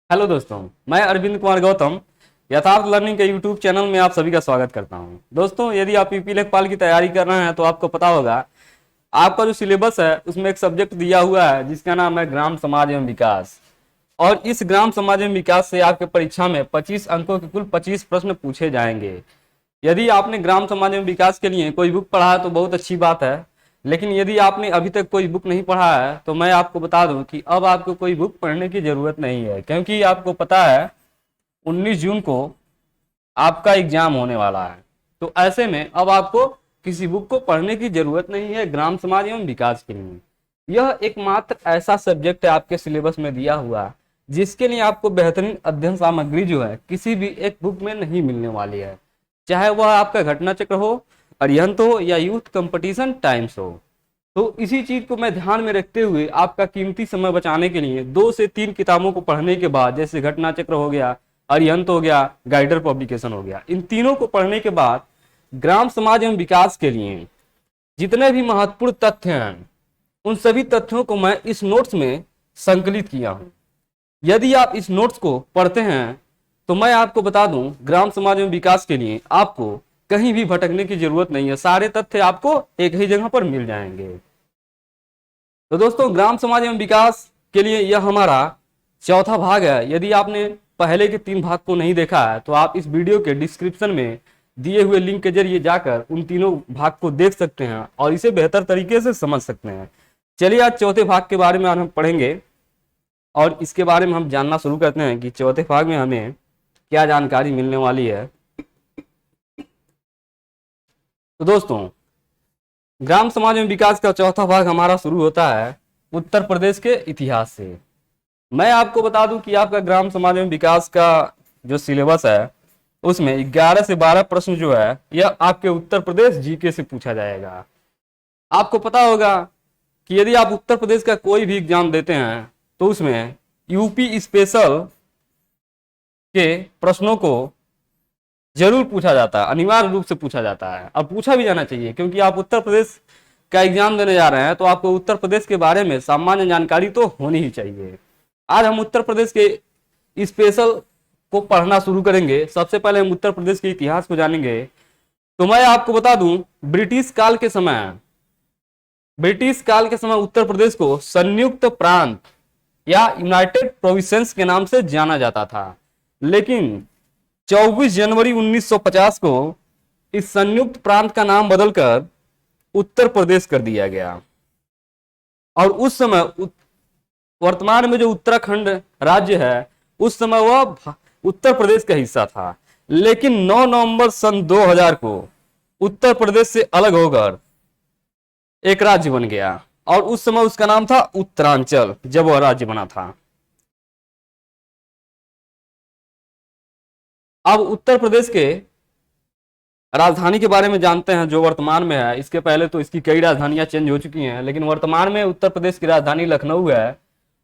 Hello दोस्तों, मैं अरविंद कुमार गौतम यथार्थ लर्निंग के यूट्यूब चैनल में आप सभी का स्वागत करता हूं। दोस्तों, यदि आप यूपी लेखपाल की तैयारी कर रहे हैं तो आपको पता होगा आपका जो सिलेबस है उसमें एक सब्जेक्ट दिया हुआ है जिसका नाम है ग्राम समाज एवं विकास। और इस ग्राम समाज एवं विकास से आपके परीक्षा में 25 अंकों के कुल 25 प्रश्न पूछे जाएंगे। यदि आपने ग्राम समाज एवं विकास के लिए कोई बुक पढ़ा है तो बहुत अच्छी बात है, लेकिन यदि आपने अभी तक कोई बुक नहीं पढ़ा है तो मैं आपको बता दूं कि अब आपको कोई बुक पढ़ने की जरूरत नहीं है, क्योंकि आपको पता है 19 जून को आपका एग्जाम होने वाला है। तो ऐसे में अब आपको किसी बुक को पढ़ने की जरूरत नहीं है ग्राम समाज एवं विकास के लिए। यह एकमात्र ऐसा सब्जेक्ट है आपके सिलेबस में दिया हुआ जिसके लिए आपको बेहतरीन अध्ययन सामग्री जो है किसी भी एक बुक में नहीं मिलने वाली है, चाहे वह आपका घटना चक्र हो, अरिहंत हो या यूथ कंपटीशन टाइम्स हो। तो इसी चीज को मैं ध्यान में रखते हुए आपका कीमती समय बचाने के लिए 2 से 3 किताबों को पढ़ने के बाद, जैसे घटना चक्र हो गया, अरिहंत हो गया, गाइडर पब्लिकेशन हो गया, इन तीनों को पढ़ने के बाद ग्राम समाज एवं विकास के लिए जितने भी महत्वपूर्ण तथ्य हैं उन सभी तथ्यों को मैं इस नोट्स में संकलित किया हूं। यदि आप इस नोट्स को पढ़ते हैं तो मैं आपको बता दूं, ग्राम समाज एवं विकास के लिए आपको कहीं भी भटकने की जरूरत नहीं है, सारे तथ्य आपको एक ही जगह पर मिल जाएंगे। तो दोस्तों, ग्राम समाज एवं विकास के लिए यह हमारा चौथा भाग है। यदि आपने पहले के 3 भाग को नहीं देखा है तो आप इस वीडियो के डिस्क्रिप्शन में दिए हुए लिंक के जरिए जाकर उन तीनों भाग को देख सकते हैं और इसे बेहतर तरीके से समझ सकते हैं। चलिए, आज चौथे भाग के बारे में आज हम पढ़ेंगे और इसके बारे में हम जानना शुरू करते हैं कि चौथे भाग में हमें क्या जानकारी मिलने वाली है। तो दोस्तों, ग्राम समाज एवं विकास का चौथा भाग हमारा शुरू होता है उत्तर प्रदेश के इतिहास से। मैं आपको बता दूं कि आपका ग्राम समाज एवं विकास का जो सिलेबस है उसमें 11 से 12 प्रश्न जो है यह आपके उत्तर प्रदेश जीके से पूछा जाएगा। आपको पता होगा कि यदि आप उत्तर प्रदेश का कोई भी एग्जाम देते हैं तो उसमें यूपी स्पेशल के प्रश्नों को जरूर पूछा जाता है, अनिवार्य रूप से पूछा जाता है और पूछा भी जाना चाहिए, क्योंकि आप उत्तर प्रदेश का एग्जाम देने जा रहे हैं तो आपको उत्तर प्रदेश के बारे में सामान्य जानकारी तो होनी ही चाहिए। आज हम उत्तर प्रदेश के स्पेशल को पढ़ना शुरू करेंगे। सबसे पहले हम उत्तर प्रदेश के इतिहास को जानेंगे। तो मैं आपको बता दूं, ब्रिटिश काल के समय उत्तर प्रदेश को संयुक्त प्रांत या यूनाइटेड प्रोविंसेस के नाम से जाना जाता था, लेकिन 24 जनवरी 1950 को इस संयुक्त प्रांत का नाम बदलकर उत्तर प्रदेश कर दिया गया। और उस समय वर्तमान में जो उत्तराखंड राज्य है उस समय वह उत्तर प्रदेश का हिस्सा था, लेकिन 9 नवंबर सन 2000 को उत्तर प्रदेश से अलग होकर एक राज्य बन गया और उस समय उसका नाम था उत्तरांचल, जब वह राज्य बना था। अब उत्तर प्रदेश के राजधानी के बारे में जानते हैं जो वर्तमान में है। इसके पहले तो इसकी कई राजधानियां चेंज हो चुकी हैं, लेकिन वर्तमान में उत्तर प्रदेश की राजधानी लखनऊ है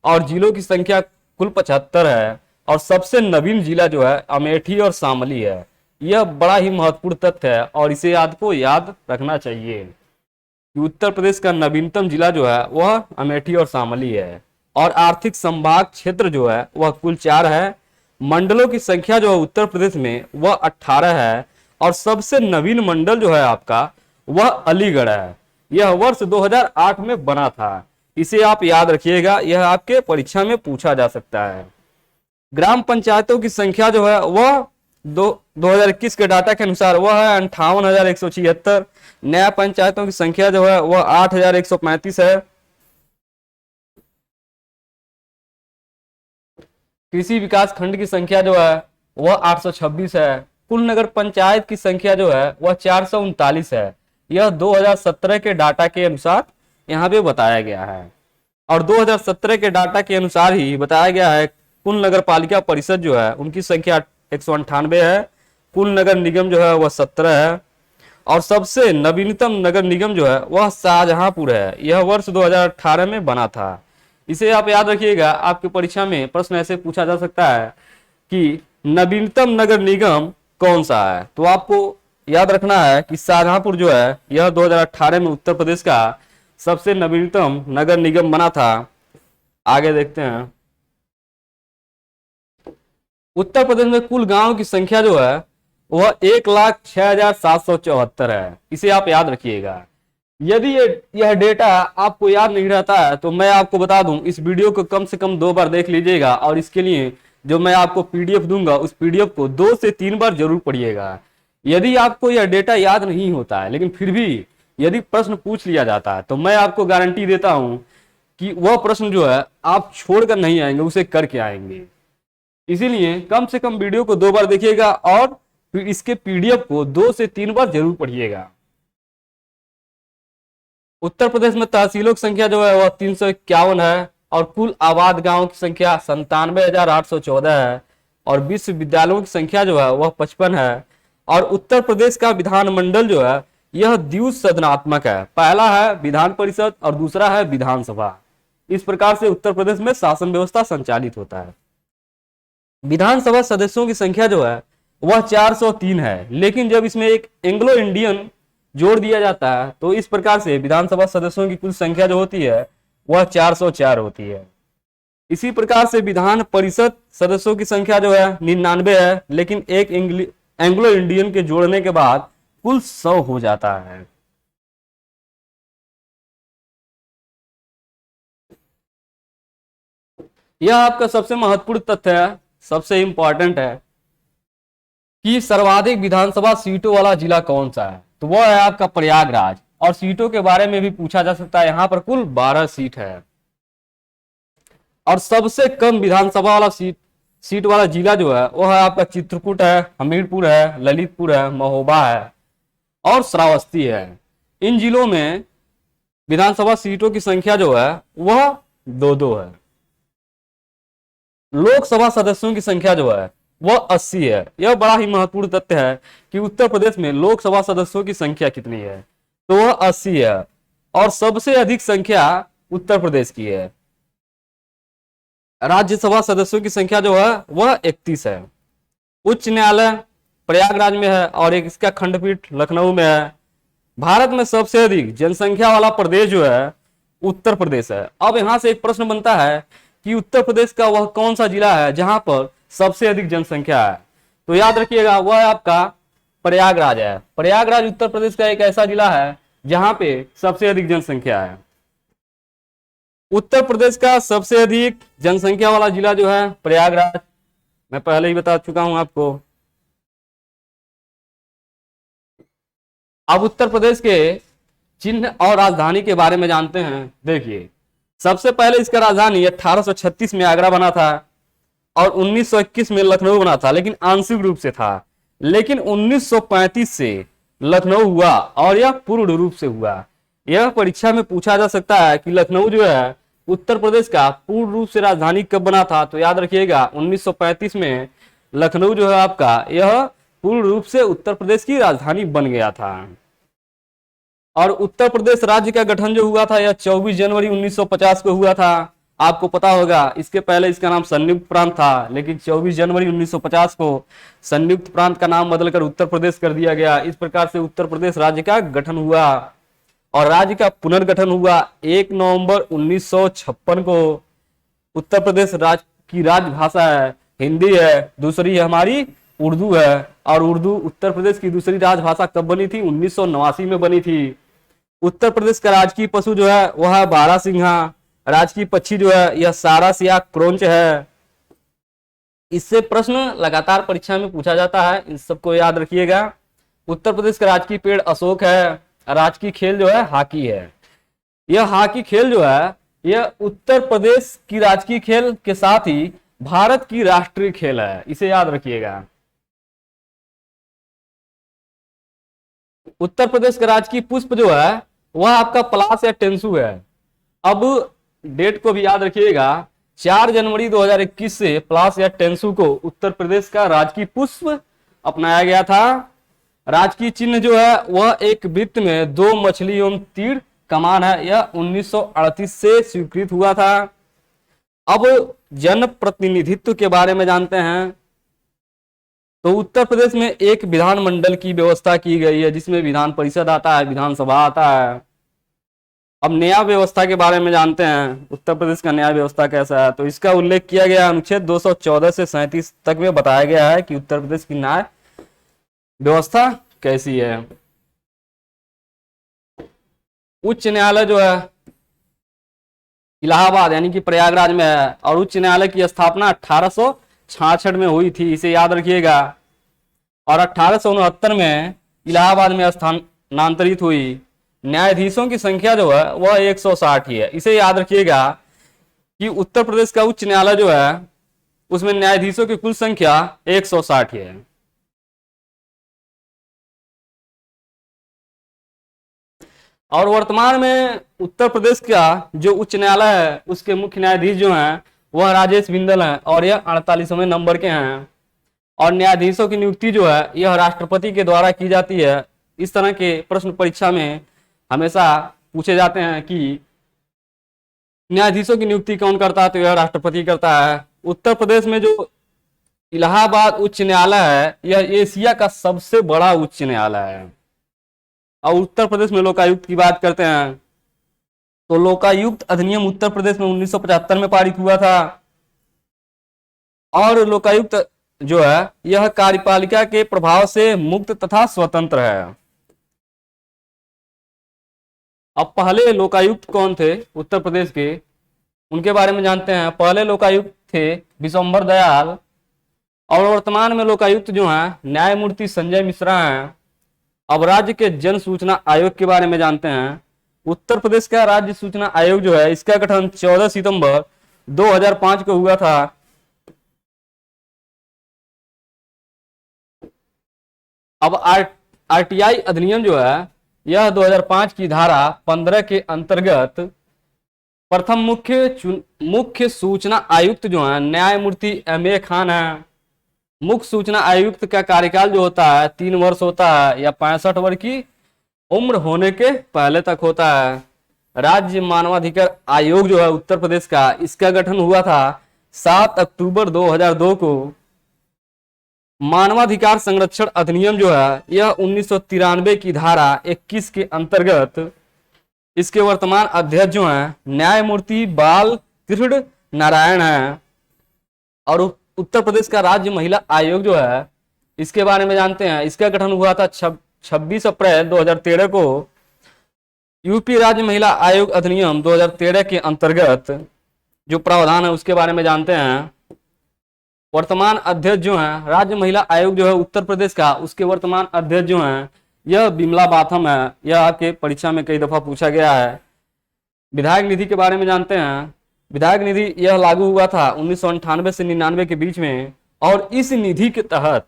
और जिलों की संख्या कुल 75 है और सबसे नवीन जिला जो है अमेठी और शामली है। यह बड़ा ही महत्वपूर्ण तथ्य है और इसे आपको याद रखना चाहिए कि उत्तर प्रदेश का नवीनतम जिला जो है वह अमेठी और शामली है। और आर्थिक संभाग क्षेत्र जो है वह कुल 4 है। मंडलों की संख्या जो है उत्तर प्रदेश में वह 18 है और सबसे नवीन मंडल जो है आपका वह अलीगढ़ है। यह वर्ष 2008 में बना था। इसे आप याद रखिएगा, यह आपके परीक्षा में पूछा जा सकता है। ग्राम पंचायतों की संख्या जो है वह 2021 के डाटा के अनुसार वह है 58,176। नया पंचायतों की संख्या जो है वह 8,135 है। कृषि विकास खंड की संख्या जो है वह 826 है। कुल नगर पंचायत की संख्या जो है वह 439 है। यह 2017 के डाटा के अनुसार यहाँ पे बताया गया है और 2017 के डाटा के अनुसार ही बताया गया है। कुल नगर पालिका परिषद जो है उनकी संख्या 198 है। कुल नगर निगम जो है वह 17 है और सबसे नवीनतम नगर निगम जो है वह शाहजहांपुर है। यह वर्ष 2018 में बना था। इसे आप याद रखिएगा, आपकी परीक्षा में प्रश्न ऐसे पूछा जा सकता है कि नवीनतम नगर निगम कौन सा है, तो आपको याद रखना है कि शाहजहांपुर जो है यह 2018 में उत्तर प्रदेश का सबसे नवीनतम नगर निगम बना था। आगे देखते हैं। उत्तर प्रदेश में कुल गांव की संख्या जो है वह 1,06,774 है। इसे आप याद रखिएगा। यदि यह डेटा आपको याद नहीं रहता है तो मैं आपको बता दूं, इस वीडियो को कम से कम 2 बार देख लीजिएगा और इसके लिए जो मैं आपको पीडीएफ दूंगा उस पीडीएफ को 2 से 3 बार जरूर पढ़िएगा। यदि आपको यह डेटा याद नहीं होता है लेकिन फिर भी यदि प्रश्न पूछ लिया जाता है तो मैं आपको गारंटी देता हूं कि वह प्रश्न जो है आप छोड़कर नहीं आएंगे, उसे करके आएंगे। इसीलिए कम से कम वीडियो को 2 बार देखिएगा और फिर इसके पीडीएफ को 2 से 3 बार जरूर पढ़िएगा। उत्तर प्रदेश में तहसीलों की संख्या जो है वह 351 है और कुल आबाद गांवों की संख्या 97,814 है और विश्वविद्यालयों की संख्या जो है वह 55 है। और उत्तर प्रदेश का विधानमंडल जो है यह द्विसदनात्मक है। पहला है विधान परिषद और दूसरा है विधानसभा। इस प्रकार से उत्तर प्रदेश में शासन व्यवस्था संचालित होता है। विधानसभा सदस्यों की संख्या जो है वह 403 है, लेकिन जब इसमें एक एंग्लो इंडियन जोड़ दिया जाता है तो इस प्रकार से विधानसभा सदस्यों की कुल संख्या जो होती है वह 404 होती है। इसी प्रकार से विधान परिषद सदस्यों की संख्या जो है 99 है, लेकिन एक एंग्लो इंडियन के जोड़ने के बाद कुल 100 हो जाता है। यह आपका सबसे महत्वपूर्ण तथ्य है, सबसे इंपॉर्टेंट है कि सर्वाधिक विधानसभा सीटों वाला जिला कौन सा है, तो वह है आपका प्रयागराज। और सीटों के बारे में भी पूछा जा सकता है। यहाँ पर कुल 12 सीट है। और सबसे कम विधानसभा वाला सीट वाला जिला जो है वह है आपका चित्रकूट है, हमीरपुर है, ललितपुर है, महोबा है और श्रावस्ती है। इन जिलों में विधानसभा सीटों की संख्या जो है वह 2-2 है। लोकसभा सदस्यों की संख्या जो है वह 80 है। यह बड़ा ही महत्वपूर्ण तथ्य है कि उत्तर प्रदेश में लोकसभा सदस्यों की संख्या कितनी है, तो वह 80 है और सबसे अधिक संख्या उत्तर प्रदेश की है। राज्यसभा सदस्यों की संख्या जो है वह 31 है। उच्च न्यायालय प्रयागराज में है और एक इसका खंडपीठ लखनऊ में है। भारत में सबसे अधिक जनसंख्या वाला प्रदेश जो है उत्तर प्रदेश है। अब यहां से एक प्रश्न बनता है कि उत्तर प्रदेश का वह कौन सा जिला है जहां पर सबसे अधिक जनसंख्या है, तो याद रखिएगा वह आपका प्रयागराज है। प्रयागराज उत्तर प्रदेश का एक ऐसा जिला है जहां पे सबसे अधिक जनसंख्या है। उत्तर प्रदेश का सबसे अधिक जनसंख्या वाला जिला जो है प्रयागराज, मैं पहले ही बता चुका हूं आपको। अब उत्तर प्रदेश के चिन्ह और राजधानी के बारे में जानते हैं। देखिए, सबसे पहले इसका राजधानी 1836 में आगरा बना था और 1921 में लखनऊ बना था, लेकिन आंशिक रूप से था। लेकिन 1935 से लखनऊ हुआ और यह पूर्ण रूप से हुआ। यह परीक्षा में पूछा जा सकता है कि लखनऊ जो है उत्तर प्रदेश का पूर्ण रूप से राजधानी कब बना था, तो याद रखिएगा 1935 में लखनऊ जो है आपका यह पूर्ण रूप से उत्तर प्रदेश की राजधानी बन गया था। और उत्तर प्रदेश राज्य का गठन जो हुआ था यह 24 जनवरी 1950 को हुआ था। आपको पता होगा इसके पहले इसका नाम संयुक्त प्रांत था, लेकिन 24 जनवरी 1950 को संयुक्त प्रांत का नाम बदलकर उत्तर प्रदेश कर दिया गया। इस प्रकार से उत्तर प्रदेश राज्य का गठन हुआ और राज्य का पुनर्गठन हुआ 1 नवंबर 1956 को। उत्तर प्रदेश राज्य की राजभाषा है हिंदी है, दूसरी हमारी उर्दू है। और उर्दू उत्तर प्रदेश की दूसरी राजभाषा कब बनी थी? 1989 में बनी थी। उत्तर प्रदेश का राजकीय पशु जो है वह है बारहसिंघा। राजकीय पक्षी जो है यह सारस या क्रोंच है। इससे प्रश्न लगातार परीक्षा में पूछा जाता है, इन सबको याद रखिएगा। उत्तर प्रदेश का राजकीय पेड़ अशोक है। राजकीय खेल जो है हॉकी है। यह हॉकी खेल जो है यह उत्तर प्रदेश की राजकीय खेल के साथ ही भारत की राष्ट्रीय खेल है, इसे याद रखिएगा। उत्तर प्रदेश का राजकीय पुष्प जो है वह आपका पलाश या टेंसू है। अब डेट को भी याद रखिएगा, 4 जनवरी 2021 से पलाश या टेंसू को उत्तर प्रदेश का राजकीय पुष्प अपनाया गया था। राजकीय चिन्ह जो है वह एक वृत्त में 2 मछली एवं तीर कमान है। यह 1938 से स्वीकृत हुआ था। अब जन प्रतिनिधित्व के बारे में जानते हैं। तो उत्तर प्रदेश में एक विधानमंडल की व्यवस्था की गई है जिसमें विधान परिषद आता है, विधानसभा आता है अब न्याय व्यवस्था के बारे में जानते हैं, उत्तर प्रदेश का न्याय व्यवस्था कैसा है। तो इसका उल्लेख किया गया अनुच्छेद 214 से 37 तक में बताया गया है कि उत्तर प्रदेश की न्याय व्यवस्था कैसी है। उच्च न्यायालय जो है इलाहाबाद यानी कि प्रयागराज में है, और उच्च न्यायालय की स्थापना 1866 में हुई थी, इसे याद रखिएगा। और 1869 में इलाहाबाद में स्थानांतरित हुई। न्यायाधीशों की संख्या जो है वह 160 ही है, इसे याद रखिएगा कि उत्तर प्रदेश का उच्च न्यायालय जो है उसमें न्यायाधीशों की कुल संख्या 160 ही है। और वर्तमान में उत्तर प्रदेश का जो उच्च न्यायालय है उसके मुख्य न्यायाधीश जो हैं वह राजेश बिंदल हैं, और यह 48वें नंबर के हैं। और न्यायाधीशों की नियुक्ति जो है यह राष्ट्रपति के द्वारा की जाती है। इस तरह के प्रश्न परीक्षा में हमेशा पूछे जाते हैं कि न्यायाधीशों की नियुक्ति कौन करता है, तो यह राष्ट्रपति करता है। उत्तर प्रदेश में जो इलाहाबाद उच्च न्यायालय है यह एशिया का सबसे बड़ा उच्च न्यायालय है। और उत्तर प्रदेश में लोकायुक्त की बात करते हैं तो लोकायुक्त अधिनियम उत्तर प्रदेश में 1975 में पारित हुआ था। और लोकायुक्त जो है यह कार्यपालिका के प्रभाव से मुक्त तथा स्वतंत्र है। अब पहले लोकायुक्त कौन थे उत्तर प्रदेश के, उनके बारे में जानते हैं। पहले लोकायुक्त थे विशंबर दयाल, और वर्तमान में लोकायुक्त जो है न्यायमूर्ति संजय मिश्रा हैं। अब राज्य के जन सूचना आयोग के बारे में जानते हैं। उत्तर प्रदेश का राज्य सूचना आयोग जो है इसका गठन 14 सितंबर 2005 को हुआ था। अब आरटीआई अधिनियम जो है यह 2005 की धारा 15 के अंतर्गत प्रथम मुख्य सूचना आयुक्त जो है न्यायमूर्ति एम.ए. खान है। मुख्य सूचना आयुक्त का कार्यकाल जो होता है 3 वर्ष होता है, या 65 वर्ष की उम्र होने के पहले तक होता है। राज्य मानवाधिकार आयोग जो है उत्तर प्रदेश का, इसका गठन हुआ था 7 अक्टूबर 2002 को। मानवाधिकार संरक्षण अधिनियम जो है यह 1993 की धारा 21 के अंतर्गत इसके वर्तमान अध्यक्ष जो हैं न्यायमूर्ति बाल कृष्ण नारायण है। और उत्तर प्रदेश का राज्य महिला आयोग जो है इसके बारे में जानते हैं। इसका गठन हुआ था 26 अप्रैल 2013 को। यूपी राज्य महिला आयोग अधिनियम 2013 के अंतर्गत जो प्रावधान है उसके बारे में जानते हैं। वर्तमान अध्यक्ष जो हैं राज्य महिला आयोग जो है उत्तर प्रदेश का, उसके वर्तमान अध्यक्ष जो हैं यह बिमला बाथम है। यह आपके परीक्षा में कई दफा पूछा गया है। विधायक निधि के बारे में जानते हैं। विधायक निधि यह लागू हुआ था 1998 से 99 के बीच में, और इस निधि के तहत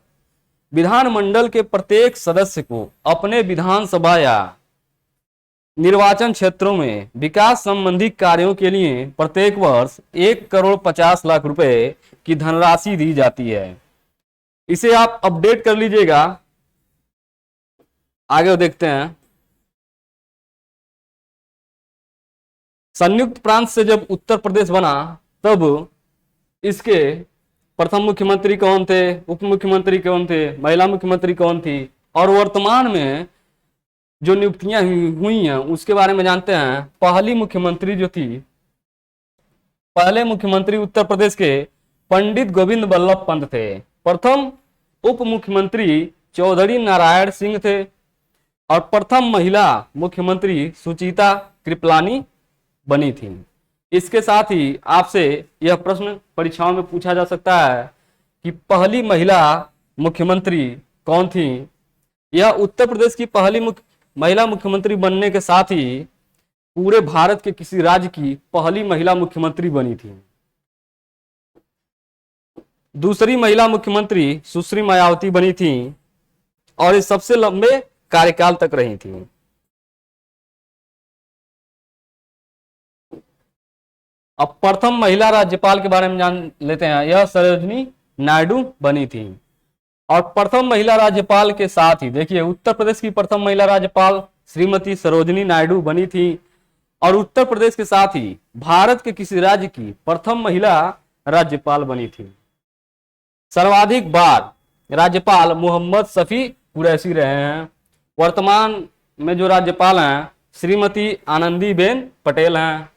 विधानमंडल के प्रत्येक सदस्य को अपने विधानसभा या निर्वाचन क्षेत्रों में विकास संबंधी कार्यों के लिए प्रत्येक वर्ष 1,50,00,000 रुपए की धनराशि दी जाती है। इसे आप अपडेट कर लीजिएगा। आगे देखते हैं। संयुक्त प्रांत से जब उत्तर प्रदेश बना तब इसके प्रथम मुख्यमंत्री कौन थे, उप मुख्यमंत्री कौन थे, महिला मुख्यमंत्री कौन थी, और वर्तमान में जो नियुक्तियां हुई हैं उसके बारे में जानते हैं। पहली मुख्यमंत्री जो थी, पहले मुख्यमंत्री उत्तर प्रदेश के पंडित गोविंद बल्लभ पंत थे। प्रथम उप मुख्यमंत्री चौधरी नारायण सिंह थे, और प्रथम महिला मुख्यमंत्री सुचिता कृपलानी बनी थी। इसके साथ ही आपसे यह प्रश्न परीक्षाओं में पूछा जा सकता है कि पहली महिला मुख्यमंत्री कौन थी। यह उत्तर प्रदेश की पहली महिला मुख्यमंत्री बनने के साथ ही पूरे भारत के किसी राज्य की पहली महिला मुख्यमंत्री बनी थी। दूसरी महिला मुख्यमंत्री सुश्री मायावती बनी थी, और इस सबसे लंबे कार्यकाल तक रही थी। अब प्रथम महिला राज्यपाल के बारे में जान लेते हैं। यह सरोजनी नायडू बनी थी। और प्रथम महिला राज्यपाल के साथ ही देखिए उत्तर प्रदेश की प्रथम महिला राज्यपाल श्रीमती सरोजनी नायडू बनी थी, और उत्तर प्रदेश के साथ ही भारत के किसी राज्य की प्रथम महिला राज्यपाल बनी थी। सर्वाधिक बार राज्यपाल मोहम्मद शफी कुरैशी रहे हैं। वर्तमान में जो राज्यपाल हैं श्रीमती आनंदीबेन पटेल हैं।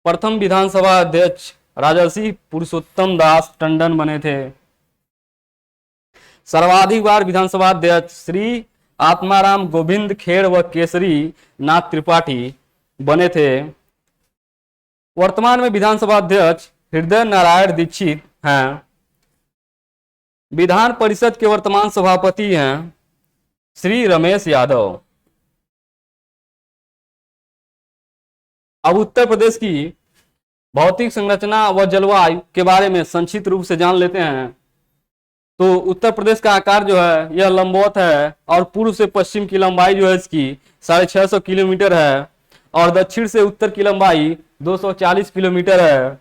प्रथम विधानसभा अध्यक्ष राजर्षि पुरुषोत्तम दास टंडन बने थे। सर्वाधिक बार विधानसभा अध्यक्ष श्री आत्माराम गोविंद खेड़ व केसरी नाथ त्रिपाठी बने थे। वर्तमान में विधानसभा अध्यक्ष हृदय नारायण दीक्षित हैं। विधान परिषद के वर्तमान सभापति हैं श्री रमेश यादव। अब उत्तर प्रदेश की भौतिक संरचना व जलवायु के बारे में संक्षिप्त रूप से जान लेते हैं। तो उत्तर प्रदेश का आकार जो है यह लंबवत है और पूर्व से पश्चिम की लंबाई जो है इसकी 650 किलोमीटर है और दक्षिण से उत्तर की लंबाई 240 किलोमीटर है।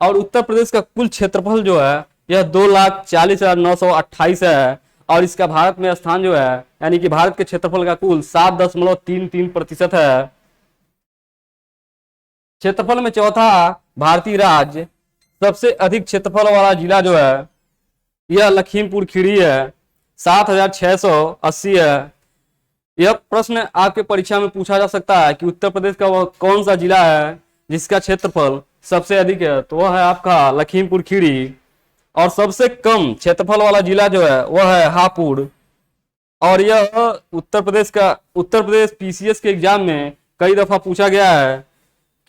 और उत्तर प्रदेश का कुल क्षेत्रफल जो है यह 2,40,928 है और इसका भारत में स्थान जो है यानी कि भारत के क्षेत्रफल का कुल 7.33% है। क्षेत्रफल में चौथा भारतीय राज्य सबसे अधिक क्षेत्रफल वाला जिला जो है यह लखीमपुर खीरी है, 7,680 है। यह प्रश्न आपके परीक्षा में पूछा जा सकता है कि उत्तर प्रदेश का वह कौन सा जिला है जिसका क्षेत्रफल सबसे अधिक है, तो वह है आपका लखीमपुर खीरी। और सबसे कम क्षेत्रफल वाला जिला जो है वह है हापुड़। और यह उत्तर प्रदेश पीसीएस के एग्जाम में कई दफा पूछा गया है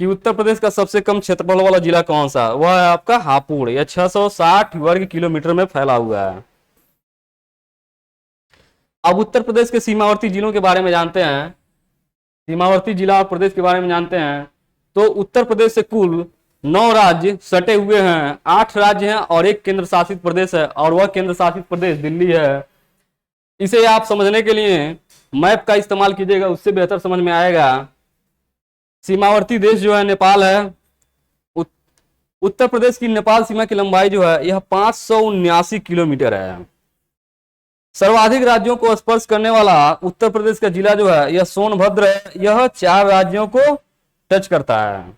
कि उत्तर प्रदेश का सबसे कम क्षेत्रफल वाला जिला कौन सा, वह है आपका हापुड़। यह 660 वर्ग किलोमीटर में फैला हुआ है। अब उत्तर प्रदेश के सीमावर्ती जिलों के बारे में जानते हैं। सीमावर्ती जिला और प्रदेश के बारे में जानते हैं। तो उत्तर प्रदेश से कुल 9 राज्य सटे हुए हैं, 8 राज्य हैं और एक केंद्र शासित प्रदेश है और वह केंद्र शासित प्रदेश दिल्ली है। इसे आप समझने के लिए मैप का इस्तेमाल कीजिएगा, उससे बेहतर समझ में आएगा। सीमावर्ती देश जो है नेपाल है। उत्तर प्रदेश की नेपाल सीमा की लंबाई जो है यह 579 किलोमीटर है। सर्वाधिक राज्यों को स्पर्श करने वाला उत्तर प्रदेश का जिला जो है यह सोनभद्र है। यह 4 राज्यों को टच करता है।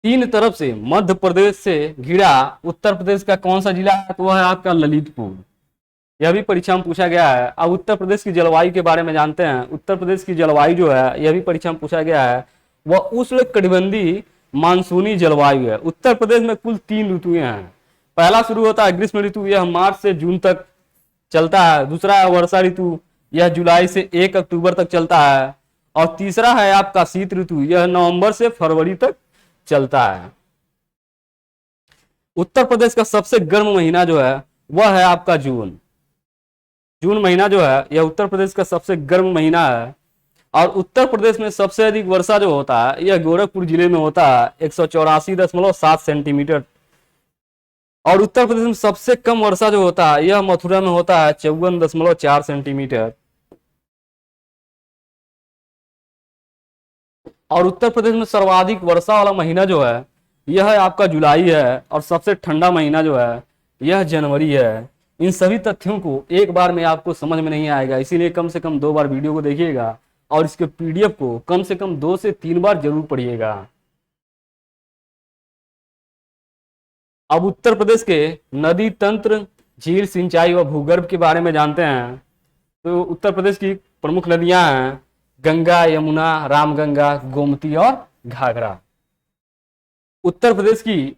3 तरफ से मध्य प्रदेश से घिरा उत्तर प्रदेश का कौन सा जिला है, तो वह है आपका ललितपुर। यह भी परीक्षा में पूछा गया है। अब उत्तर प्रदेश की जलवायु के बारे में जानते हैं। उत्तर प्रदेश की जलवायु जो है यह भी परीक्षा में पूछा गया है, वह उष्णकटिबंधीय मानसूनी जलवायु है। उत्तर प्रदेश में कुल 3 ऋतुएं हैं। पहला शुरू होता है ग्रीष्म ऋतु, यह मार्च से जून तक चलता है। दूसरा है वर्षा ऋतु, यह जुलाई से 1 अक्टूबर तक चलता है। और तीसरा है आपका शीत ऋतु, यह नवंबर से फरवरी तक चलता है। उत्तर प्रदेश का सबसे गर्म महीना जो है वह है आपका जून। जून महीना जो है यह उत्तर प्रदेश का सबसे गर्म महीना है। और उत्तर प्रदेश में सबसे अधिक वर्षा जो होता है यह गोरखपुर जिले में होता है, 184.7 सेंटीमीटर। और उत्तर प्रदेश में सबसे कम वर्षा जो होता है यह मथुरा में होता है, 54.4 सेंटीमीटर। और उत्तर प्रदेश में सर्वाधिक वर्षा वाला महीना जो है यह है आपका जुलाई है। और सबसे ठंडा महीना जो है यह जनवरी है। इन सभी तथ्यों को एक बार में आपको समझ में नहीं आएगा, इसीलिए कम से कम 2 बार वीडियो को देखिएगा और इसके पीडीएफ को कम से कम 2 से 3 बार जरूर पढ़िएगा। अब उत्तर प्रदेश के नदी तंत्र, झील, सिंचाई व भूगर्भ के बारे में जानते हैं। तो उत्तर प्रदेश की प्रमुख नदियां हैं गंगा, यमुना, रामगंगा, गोमती और घाघरा। उत्तर प्रदेश की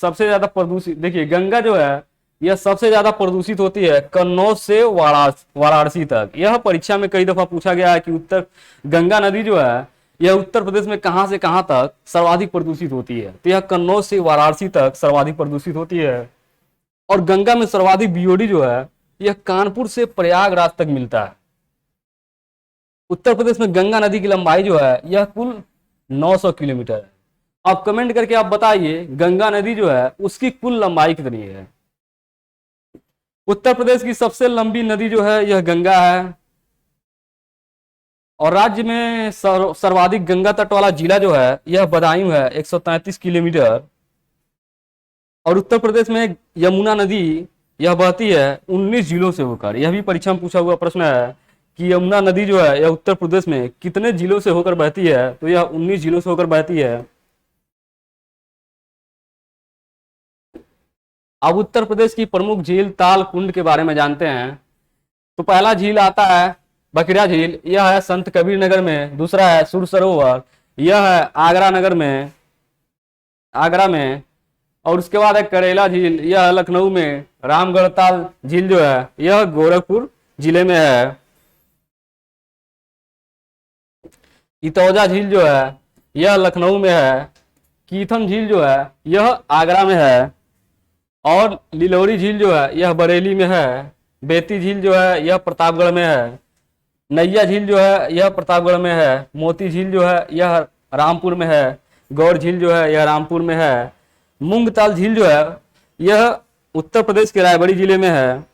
सबसे ज्यादा प्रदूषित, देखिए गंगा जो है यह सबसे ज्यादा प्रदूषित होती है कन्नौज से वाराणसी तक। यह परीक्षा में कई दफा पूछा गया है कि गंगा नदी जो है यह उत्तर प्रदेश में कहां से कहां तक सर्वाधिक प्रदूषित होती है, तो यह कन्नौज से वाराणसी तक सर्वाधिक प्रदूषित होती है। और गंगा में सर्वाधिक बीओडी जो है यह कानपुर से प्रयागराज तक मिलता है। उत्तर प्रदेश में गंगा नदी की लंबाई जो है यह कुल 900 किलोमीटर है। अब कमेंट करके आप बताइए गंगा नदी जो है उसकी कुल लंबाई कितनी है। उत्तर प्रदेश की सबसे लंबी नदी जो है यह गंगा है। और राज्य में सर्वाधिक गंगा तट वाला जिला जो है यह बदायूं है, 133 किलोमीटर। और उत्तर प्रदेश में यमुना नदी यह बहती है 19 जिलों से होकर। यह भी परीक्षा में पूछा हुआ प्रश्न है कि यमुना नदी जो है यह उत्तर प्रदेश में कितने जिलों से होकर बहती है, तो यह 19 जिलों से होकर बहती है। अब उत्तर प्रदेश की प्रमुख झील, ताल, कुंड के बारे में जानते हैं। तो पहला झील आता है बकरिया झील, यह है संत कबीर नगर में। दूसरा है सुर सरोवर, यह है आगरा नगर में, आगरा में। और उसके बाद है करेला झील, यह है लखनऊ में। रामगढ़ ताल झील जो है यह गोरखपुर जिले में है। इतौजा झील जो है यह लखनऊ में है। कीथम झील जो है यह आगरा में है। और लिलोरी झील जो है यह बरेली में है। बेती झील जो है यह प्रतापगढ़ में है। नैया झील जो है यह प्रतापगढ़ में है। मोती झील जो है यह रामपुर में है। गौड़ झील जो है यह रामपुर में है। मूंगताल झील जो है यह उत्तर प्रदेश के रायबरेली जिले में है।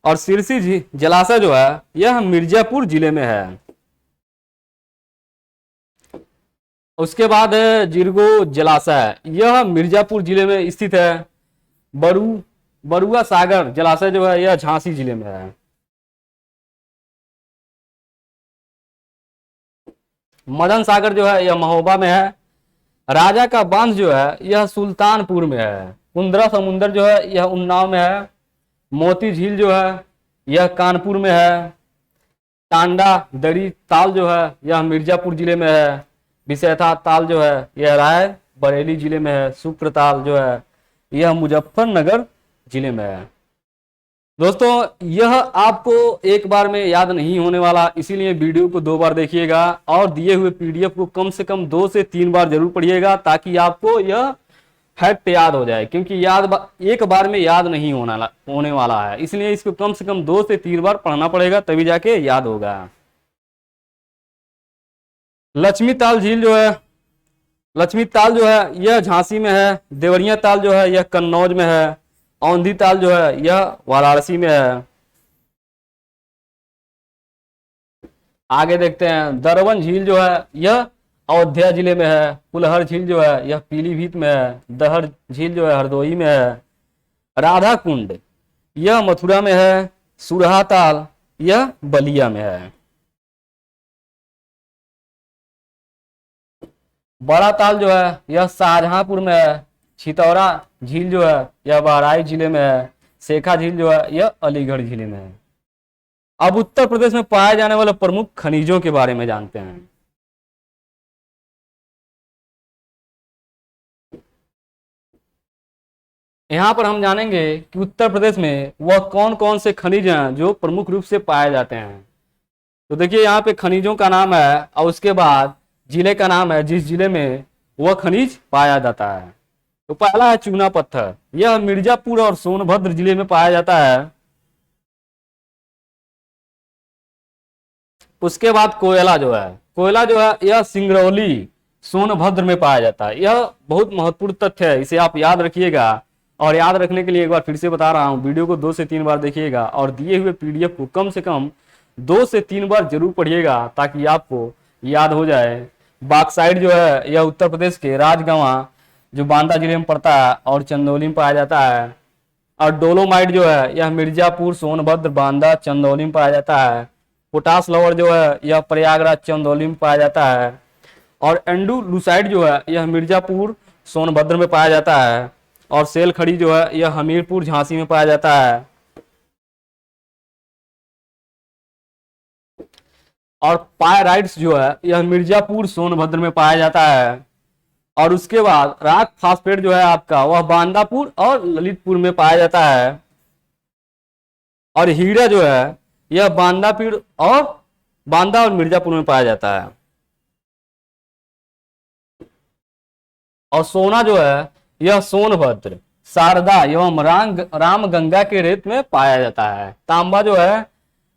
और सिरसी जलाशय जो है यह मिर्जापुर जिले में है। उसके बाद है जिरगो जलाशय, यह मिर्जापुर जिले में स्थित है। बरुआ सागर जलाशय जो है यह झांसी जिले में है। मदन सागर जो है यह महोबा में है। राजा का बांध जो है यह सुल्तानपुर में है। कुंद्रा समुंदर जो है यह उन्नाव में है। मोती झील जो है यह कानपुर में है। टांडा दरी ताल जो है यह मिर्जापुर जिले में है। विशेषा ताल जो है यह राय बरेली जिले में है। शुक्र ताल जो है यह मुजफ्फरनगर जिले में है। दोस्तों यह आपको एक बार में याद नहीं होने वाला, इसीलिए वीडियो को 2 बार देखिएगा और दिए हुए पीडीएफ को कम से कम 2 से 3 बार जरूर पढ़िएगा, ताकि आपको यह फैक्ट याद हो जाए। क्योंकि एक बार में याद नहीं होने वाला है, इसलिए इसको कम से कम 2 से 3 बार पढ़ना पड़ेगा, तभी जाके याद होगा। लक्ष्मी ताल झील जो है, लक्ष्मी ताल जो है यह झांसी में है। देवरिया ताल जो है यह कन्नौज में है। औंधी ताल जो है यह वाराणसी में है। आगे देखते हैं, दरवन झील जो है यह अयोध्या जिले में है। पुलहर झील जो है यह पीलीभीत में है। दहर झील जो है हरदोई में है। राधा कुंड यह मथुरा में है। सुरहा ताल यह बलिया में है। बड़ा ताल जो है यह शाहजहांपुर में है। छितौरा झील जो है यह बहराइच जिले में है। शेखा झील जो है यह अलीगढ़ जिले में है। अब उत्तर प्रदेश में पाए जाने वाले प्रमुख खनिजों के बारे में जानते हैं। यहाँ पर हम जानेंगे कि उत्तर प्रदेश में वह कौन कौन से खनिज हैं जो प्रमुख रूप से पाए जाते हैं। तो देखिए यहाँ पे खनिजों का नाम है और उसके बाद जिले का नाम है, जिस जिले में वह खनिज पाया जाता है। तो पहला है चूना पत्थर, यह मिर्जापुर और सोनभद्र जिले में पाया जाता है। उसके बाद कोयला जो है यह सिंगरौली सोनभद्र में पाया जाता है। यह बहुत महत्वपूर्ण तथ्य है, इसे आप याद रखिएगा। और याद रखने के लिए एक बार फिर से बता रहा हूं, वीडियो को 2 से 3 बार देखिएगा और दिए हुए पीडीएफ को कम से कम 2 से 3 बार जरूर पढ़िएगा, ताकि आपको याद हो जाए। बॉक्साइट जो है यह उत्तर प्रदेश के राजगंवा जो बांदा जिले में पड़ता है और चंदौली में पाया जाता है। और डोलोमाइट जो है यह मिर्जापुर, सोनभद्र, बांदा, चंदौली में पाया जाता है। पोटास लवर जो है यह प्रयागराज, चंदौली में पाया जाता है। और एंडुलुसाइड जो है यह मिर्जापुर, सोनभद्र में पाया जाता है। और सेल खड़ी जो है यह हमीरपुर, झांसी में पाया जाता है। और पायराइट्स जो है यह मिर्जापुर, सोनभद्र में पाया जाता है। और उसके बाद राक फास्फेट जो है आपका वह बांदापुर और ललितपुर में पाया जाता है। और हीरा जो है यह बांदा और मिर्जापुर में पाया जाता है। और सोना जो है यह सोनभद्र, शारदा एवं रामगंगा के रेत में पाया जाता है। तांबा जो है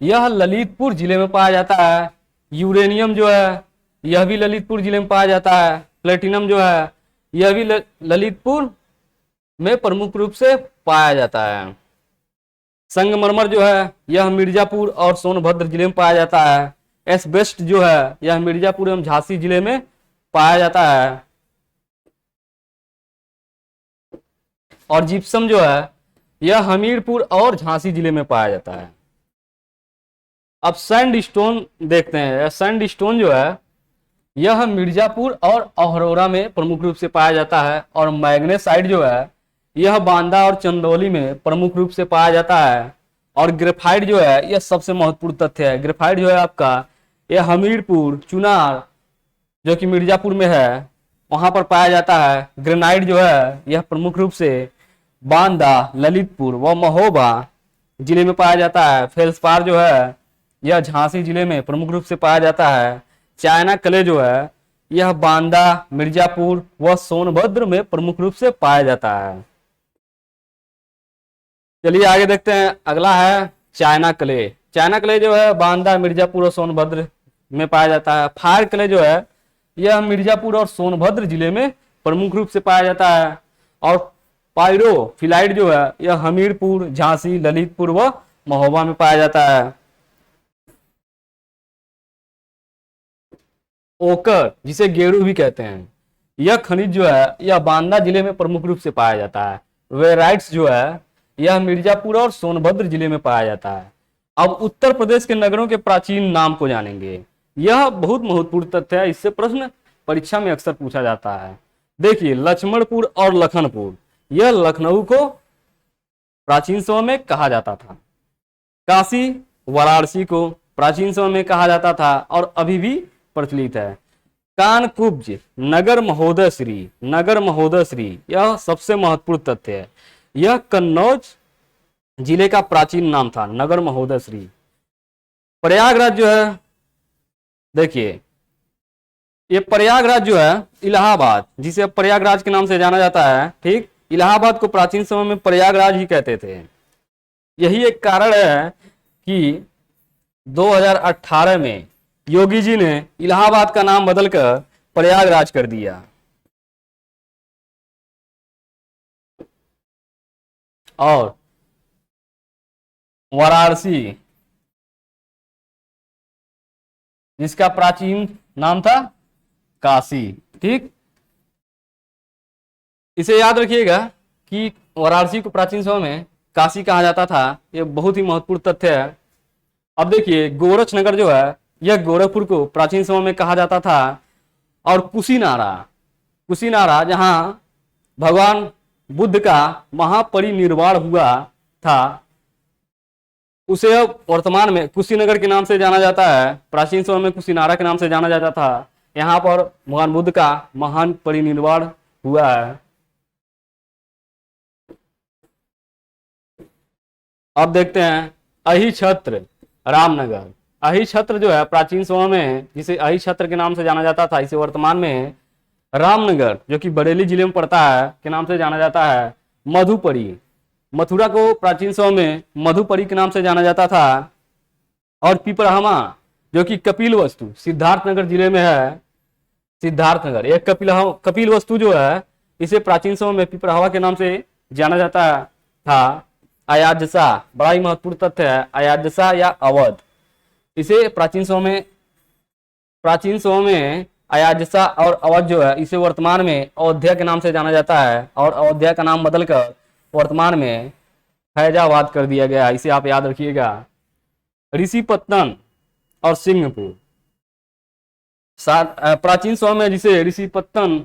यह ललितपुर जिले में पाया जाता है। यूरेनियम जो है यह भी ललितपुर जिले में पाया जाता है। प्लेटिनम जो है यह भी ललितपुर में प्रमुख रूप से पाया जाता है। संगमरमर जो है यह मिर्जापुर और सोनभद्र जिले में पाया जाता है। एस्बेस्ट जो है यह मिर्जापुर एवं झांसी जिले में पाया जाता है। और जिप्सम जो है यह हमीरपुर और झांसी जिले में पाया जाता है। अब सैंडस्टोन देखते हैं। सैंडस्टोन जो है यह मिर्जापुर और अहरोरा में प्रमुख रूप से पाया जाता है। और मैग्नेसाइट जो है यह बांदा और चंदौली में प्रमुख रूप से पाया जाता है। और ग्रेफाइट जो है यह सबसे महत्वपूर्ण तथ्य है। ग्रेफाइट जो है आपका यह हमीरपुर, चुनार जो कि मिर्जापुर में है वहां पर पाया जाता है। ग्रेनाइट जो है यह प्रमुख रूप से बांदा, ललितपुर व महोबा जिले में पाया जाता है। फेल्सपार जो है यह झांसी जिले में प्रमुख रूप से पाया जाता है। चाइना क्ले जो है यह बांदा, मिर्जापुर व सोनभद्र में प्रमुख रूप से पाया जाता है। चलिए आगे देखते हैं, अगला है चाइना क्ले। चाइना क्ले जो है बांदा, मिर्जापुर और सोनभद्र में पाया जाता है। फायर क्ले जो है यह मिर्जापुर और सोनभद्र जिले में प्रमुख रूप से पाया जाता है। और पायरोफिलाइट जो है यह हमीरपुर, झांसी, ललितपुर व महोबा में पाया जाता है। ओकर जिसे गेरू भी कहते हैं, यह खनिज जो है यह बांदा जिले में प्रमुख रूप से पाया जाता है। वेराइट्स जो है यह मिर्जापुर और सोनभद्र जिले में पाया जाता है। अब उत्तर प्रदेश के नगरों के प्राचीन नाम को जानेंगे। यह बहुत महत्वपूर्ण तथ्य है, इससे प्रश्न परीक्षा में अक्सर पूछा जाता है। देखिए लक्ष्मणपुर और लखनपुर, यह लखनऊ को प्राचीन समय में कहा जाता था। काशी, वाराणसी को प्राचीन समय में कहा जाता था और अभी भी प्रचलित है। कानकुब्ज, नगर महोदय श्री, नगर महोदय श्री यह सबसे महत्वपूर्ण तथ्य है। यह कन्नौज जिले का प्राचीन नाम था, नगर महोदय श्री। प्रयागराज जो है, देखिए ये प्रयागराज जो है इलाहाबाद, जिसे प्रयागराज के नाम से जाना जाता है, ठीक, इलाहाबाद को प्राचीन समय में प्रयागराज ही कहते थे। यही एक कारण है कि 2018 में योगी जी ने इलाहाबाद का नाम बदलकर प्रयागराज कर दिया। और वाराणसी जिसका प्राचीन नाम था काशी, ठीक, इसे याद रखिएगा कि वाराणसी को प्राचीन समय में काशी कहा जाता था। यह बहुत ही महत्वपूर्ण तथ्य है। अब देखिए गोरखनगर जो है यह गोरखपुर को प्राचीन समय में कहा जाता था। और कुशीनारा, कुशीनारा जहां भगवान बुद्ध का महापरिनिर्वाण हुआ था, उसे अब वर्तमान में कुशीनगर के नाम से जाना जाता है। प्राचीन समय में कुशीनारा के नाम से जाना जाता था। यहाँ पर भगवान बुद्ध का महान परिनिर्वाण हुआ है। अब देखते हैं अहिछत्र, रामनगर। अहिछत्र जो है प्राचीन समय में जिसे अहिछत्र के नाम से जाना जाता था, इसे वर्तमान में रामनगर जो कि बरेली जिले में पड़ता है के नाम से जाना जाता है। मधुपरी, मथुरा को प्राचीन समय में मधुपरी के नाम से जाना जाता था। और पिपराहमा जो कि कपिलवस्तु सिद्धार्थनगर जिले में है, सिद्धार्थनगर, यह कपिलवस्तु जो है इसे प्राचीन समय में पिपराहवा के नाम से जाना जाता था। अयोध्या, बड़ा ही महत्वपूर्ण तथ्य है, अयोध्या या अवध, इसे प्राचीन समय में अयोध्या और अवध जो है इसे वर्तमान में अयोध्या के नाम से जाना जाता है। और अयोध्या का नाम बदलकर वर्तमान में फैजाबाद कर दिया गया, इसे आप याद रखिएगा। ऋषिपत्तन और सिंहपुर, प्राचीन समय में जिसे ऋषिपत्तनम,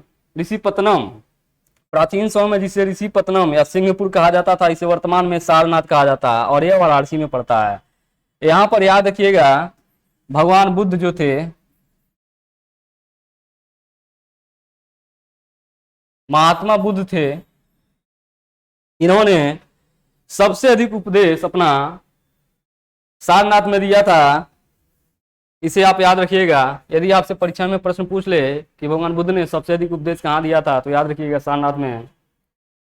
प्राचीन समय में जिसे ऋषिपत्तनम या सिंहपुर कहा जाता था, इसे वर्तमान में सारनाथ कहा जाता है और यह वाराणसी में पड़ता है। यहाँ पर याद रखिएगा भगवान बुद्ध जो थे, महात्मा बुद्ध थे, इन्होंने सबसे अधिक उपदेश अपना सारनाथ में दिया था। इसे आप याद रखिएगा। यदि आपसे परीक्षा में प्रश्न पूछ ले कि भगवान बुद्ध ने सबसे अधिक उपदेश कहाँ दिया था, तो याद रखिएगा सारनाथ में।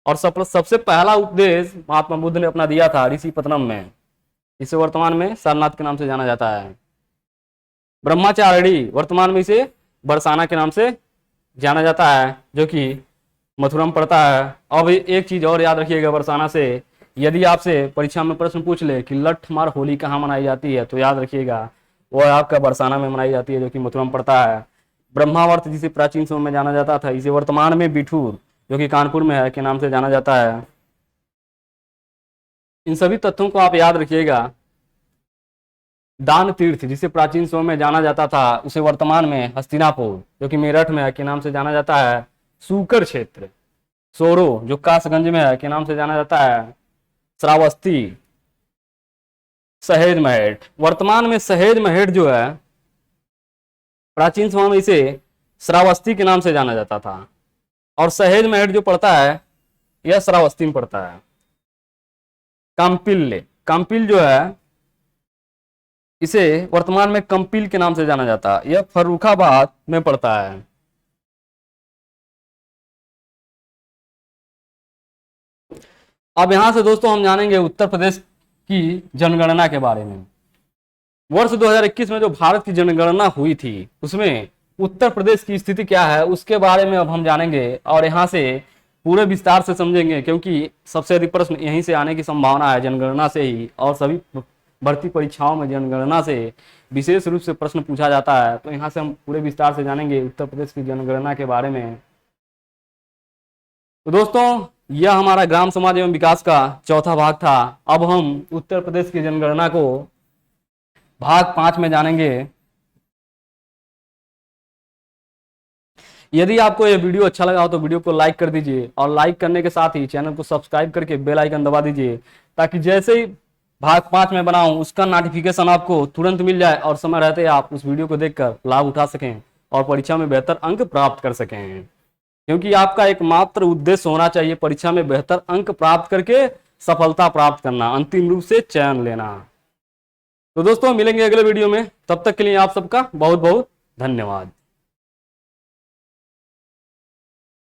और सबसे पहला उपदेश महात्मा बुद्ध ने अपना दिया था ऋषिपत्तनम में, इसे वर्तमान में सारनाथ के नाम से जाना जाता है। ब्रह्मचारिणी, वर्तमान में इसे बरसाना के नाम से जाना जाता है, जो कि मथुरा में पड़ता है। अब एक चीज और याद रखिएगा बरसाना से, यदि आपसे परीक्षा में प्रश्न पूछ ले कि लठमार होली कहाँ मनाई जाती है, तो याद रखिएगा वो आपका बरसाना में मनाई जाती है, जो कि मथुरा में पड़ता है। ब्रह्मावर्त जिसे प्राचीन समय में जाना जाता था, इसे वर्तमान में बिठूर जो कि कानपुर में है के नाम से जाना जाता है। इन सभी तथ्यों को आप याद रखिएगा। दान तीर्थ जिसे प्राचीन समय में जाना जाता था, उसे वर्तमान में हस्तिनापुर जो कि मेरठ में है के नाम से जाना जाता है। सूकर क्षेत्र, सोरो जो कासगंज में है के नाम से जाना जाता है। श्रावस्ती सहेज महैट। वर्तमान में सहेज महैट जो है, प्राचीन समय में इसे श्रावस्ती के नाम से जाना जाता था, और सहेज महैट जो पड़ता है यह श्रावस्ती में पड़ता है। काम्पिल्य, काम्पिल जो है इसे वर्तमान में कंपिल के नाम से जाना जाता है, यह फर्रुखाबाद में पड़ता है। अब यहां से दोस्तों हम जानेंगे उत्तर प्रदेश की जनगणना के बारे में। वर्ष 2021 में जो भारत की जनगणना हुई थी उसमें उत्तर प्रदेश की स्थिति क्या है उसके बारे में अब हम जानेंगे, और यहाँ से पूरे विस्तार से समझेंगे, क्योंकि सबसे अधिक प्रश्न यहीं से आने की संभावना है, जनगणना से ही। और सभी भर्ती परीक्षाओं में जनगणना से विशेष रूप से प्रश्न पूछा जाता है, तो यहाँ से हम पूरे विस्तार से जानेंगे उत्तर प्रदेश की जनगणना के बारे में। तो दोस्तों यह हमारा ग्राम समाज एवं विकास का चौथा भाग था। अब हम उत्तर प्रदेश की जनगणना को भाग 5 में जानेंगे। यदि आपको यह वीडियो अच्छा लगा हो तो वीडियो को लाइक कर दीजिए, और लाइक करने के साथ ही चैनल को सब्सक्राइब करके बेल आइकन दबा दीजिए, ताकि जैसे ही भाग 5 में बनाऊं उसका नोटिफिकेशन आपको तुरंत मिल जाए और समय रहते आप उस वीडियो को देखकर लाभ उठा सकें और परीक्षा में बेहतर अंक प्राप्त कर सकें। क्योंकि आपका एकमात्र उद्देश्य होना चाहिए परीक्षा में बेहतर अंक प्राप्त करके सफलता प्राप्त करना, अंतिम रूप से चयन लेना। तो दोस्तों मिलेंगे अगले वीडियो में, तब तक के लिए आप सबका बहुत बहुत धन्यवाद।